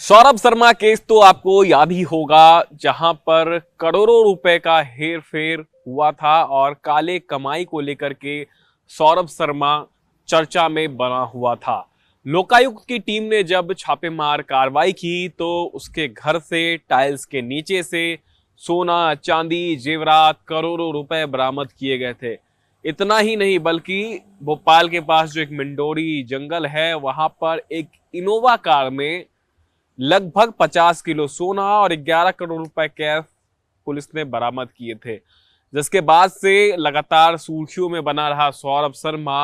Saurabh Sharma case तो आपको याद ही होगा, जहां पर करोड़ों रुपए का हेर फेर हुआ था और काले कमाई को लेकर के सौरभ शर्मा चर्चा में बना हुआ था। लोकायुक्त की टीम ने जब छापेमार कार्रवाई की तो उसके घर से टाइल्स के नीचे से सोना, चांदी, जेवरात, करोड़ों रुपए बरामद किए गए थे। इतना ही नहीं बल्कि भोपाल के पास जो एक मिंडोरी जंगल है, वहां पर एक इनोवा कार में लगभग 50 किलो सोना और 11 करोड़ रुपए कैश पुलिस ने बरामद किए थे। जिसके बाद से लगातार सुर्खियों में बना रहा सौरभ शर्मा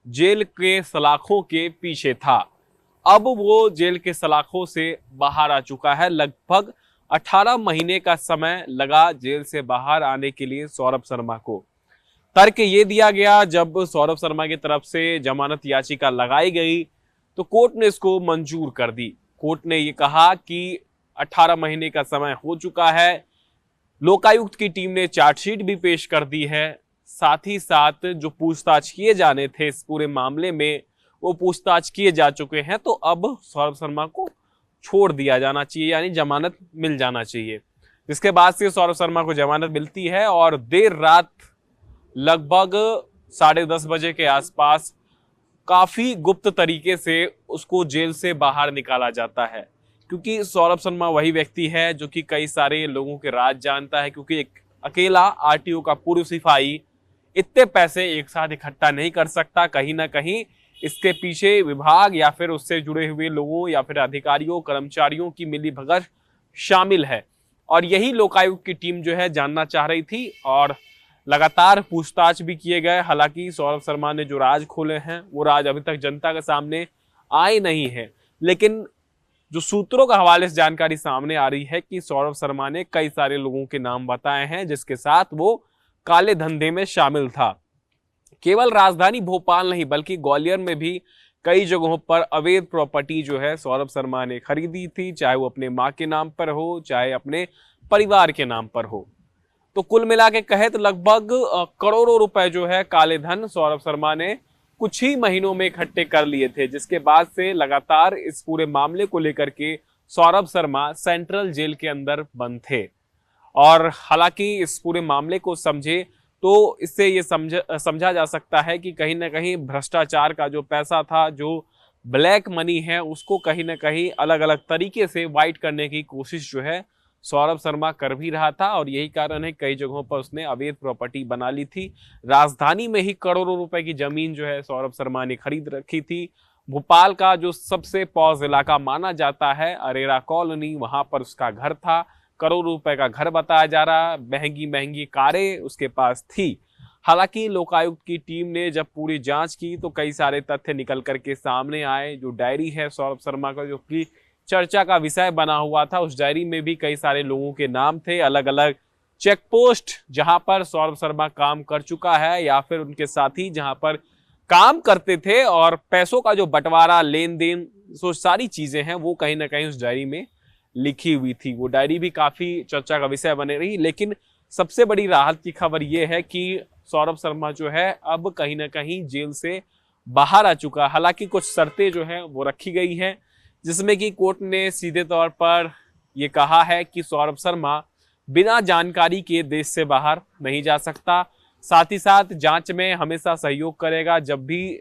जेल के सलाखों के पीछे था। अब वो जेल के सलाखों से बाहर आ चुका है। लगभग 18 महीने का समय लगा जेल से बाहर आने के लिए सौरभ शर्मा को। तर्क ये दिया गया, जब सौरभ शर्मा की तरफ से जमानत याचिका लगाई गई तो कोर्ट ने इसको मंजूर कर दी। कोर्ट ने ये कहा कि 18 महीने का समय हो चुका है। लोकायुक्त की टीम ने चार्जशीट भी पेश कर दी है। साथ ही साथ जो पूछताछ किए जाने थे इस पूरे मामले में, वो पूछताछ किए जा चुके हैं। तो अब सौरभ शर्मा को छोड़ दिया जाना चाहिए, यानी जमानत मिल जाना चाहिए। जिसके बाद से सौरभ शर्मा को जमानत मिलती है और देर रात लगभग 10:30 बजे के आसपास काफी गुप्त तरीके से उसको जेल से बाहर निकाला जाता है। क्योंकि सौरभ शर्मा वही व्यक्ति है जो कि कई सारे लोगों के राज जानता है, क्योंकि एक अकेला आरटीओ का पूर्व सिपाही इतने पैसे एक साथ इकट्ठा नहीं कर सकता। कहीं ना कहीं इसके पीछे विभाग या फिर उससे जुड़े हुए लोगों या फिर अधिकारियों, कर्मचारियों की मिलीभगत शामिल है। और यही लोकायुक्त की टीम जो है जानना चाह रही थी और लगातार पूछताछ भी किए गए। हालांकि सौरभ शर्मा ने जो राज खोले हैं वो राज अभी तक जनता के सामने आए नहीं है, लेकिन जो सूत्रों के हवाले से जानकारी सामने आ रही है कि सौरभ शर्मा ने कई सारे लोगों के नाम बताए हैं जिसके साथ वो काले धंधे में शामिल था। केवल राजधानी भोपाल नहीं बल्कि ग्वालियर में भी कई जगहों पर अवैध प्रॉपर्टी जो है सौरभ शर्मा ने खरीदी थी, चाहे वो अपने माँ के नाम पर हो, चाहे अपने परिवार के नाम पर हो। तो कुल मिला के कहे तो लगभग करोड़ों रुपए जो है काले धन सौरभ शर्मा ने कुछ ही महीनों में इकट्ठे कर लिए थे। जिसके बाद से लगातार इस पूरे मामले को लेकर के सौरभ शर्मा सेंट्रल जेल के अंदर बंद थे। और हालांकि इस पूरे मामले को समझे तो इससे ये समझा जा सकता है कि कहीं ना कहीं भ्रष्टाचार का जो पैसा था, जो ब्लैक मनी है, उसको कहीं ना कहीं अलग अलग तरीके से वाइट करने की कोशिश जो है सौरभ शर्मा कर भी रहा था। और यही कारण है कई जगहों पर उसने अवैध प्रॉपर्टी बना ली थी। राजधानी में ही करोड़ों रुपए की जमीन जो है सौरभ शर्मा ने खरीद रखी थी। भोपाल का जो सबसे पॉश इलाका माना जाता है अरेरा कॉलोनी, वहां पर उसका घर था। करोड़ों रुपए का घर बताया जा रहा, महंगी महंगी कारें उसके पास थी। हालांकि लोकायुक्त की टीम ने जब पूरी जांच की तो कई सारे तथ्य निकल करके सामने आए। जो डायरी है सौरभ शर्मा का, जो कि चर्चा का विषय बना हुआ था, उस डायरी में भी कई सारे लोगों के नाम थे। अलग अलग चेक पोस्ट जहां पर सौरभ शर्मा काम कर चुका है या फिर उनके साथी जहां पर काम करते थे, और पैसों का जो बंटवारा, लेन देन, सो सारी चीजें हैं वो कहीं ना कहीं उस डायरी में लिखी हुई थी। वो डायरी भी काफी चर्चा का विषय बने रही। लेकिन सबसे बड़ी राहत की खबर यह है कि सौरभ शर्मा जो है अब कहीं ना कहीं जेल से बाहर आ चुका। हालांकि कुछ शर्तें जो है वो रखी गई हैं, जिसमें कि कोर्ट ने सीधे तौर पर यह कहा है कि सौरभ शर्मा बिना जानकारी के देश से बाहर नहीं जा सकता। साथ ही साथ जांच में हमेशा सहयोग करेगा। जब भी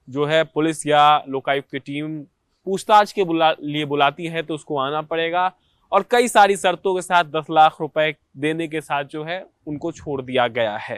जो है पुलिस या लोकायुक्त की टीम पूछताछ के लिए बुलाती है तो उसको आना पड़ेगा। और कई सारी शर्तों के साथ 10 लाख रुपए देने के साथ जो है उनको छोड़ दिया गया है।